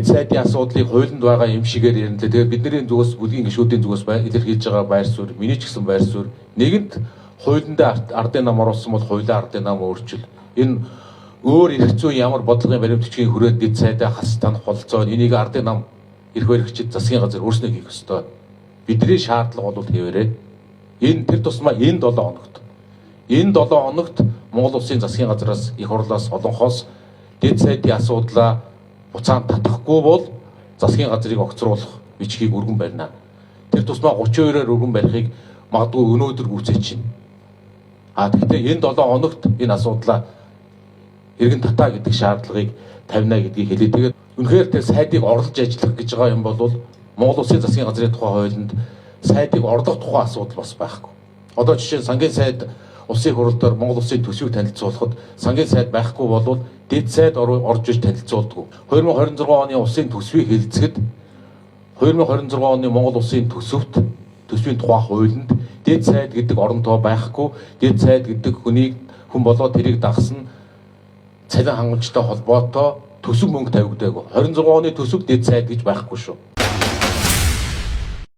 дэд сайдын асуудлыг хуулинд байгаа юм шигээр ярина лээ. Тэгээд бидний зүгээс бүлгийн гишүүдийн зүгээс илэрхийлж байгаа байр суурь, миний ч гэсэн байр суурь нэгэнт хуулиндаа ардын нам оруулсан бол хуулиа ардын нам өөрчил. Энэ өөр эрх зүйн ямар бодлогын баримтчгийн хүрээнд дэд сайдаа хас танах болцоо энийг ардын нам эрх баригчид засгийн газар өөрснөө хийх ёстой. Бидний шаардлага бол хэвээрээ энэ тэр тусмаа энэ 7 хоногт Монгол Улсын засгийн газраас их хурлаас олонхоос дэд сайдын асуудлаа буцаан татахгүй бол засгийн газрыг огцруулах бичгийг өргөн барина. Тэр тусмаа 32-оор өргөн барихыг магадгүй өнөөдөр гүйцээж чинь. Гэхдээ энэ 7 хоногт энэ асуудлаа эргэн татаа гэдэг шаардлагыг тавина гэдгийг хэлээ. Тэгээд үнэхээр тэр сайдыг орлож ажиллах гэж байгаа юм бол Монгол Улсын засгийн газрын тухай хуулинд сайдыг орлох тухай асуудал бас байхгүй. Одоо жишээ нь сангийн сайд улсын хурлаар Монгол Улсын төсвийг танилцуулахад сангийн сайд байхгүй бол дэд сайд орж иж танилцуулдаг. 2026 оны улсын төсвийг хэлэлцэхэд 2026 оны Монгол Улсын төсвийн тухай хуулинд дэд сайд гэдэг оронтоо байхгүй. Дэд сайд гэдэг хүн болоод тэрийг дагсан цалин хангамжтай холбоотой төсөв мөнгө тавигдаагүй. 26 оны төсөв дэд сайд гэж байхгүй шүү.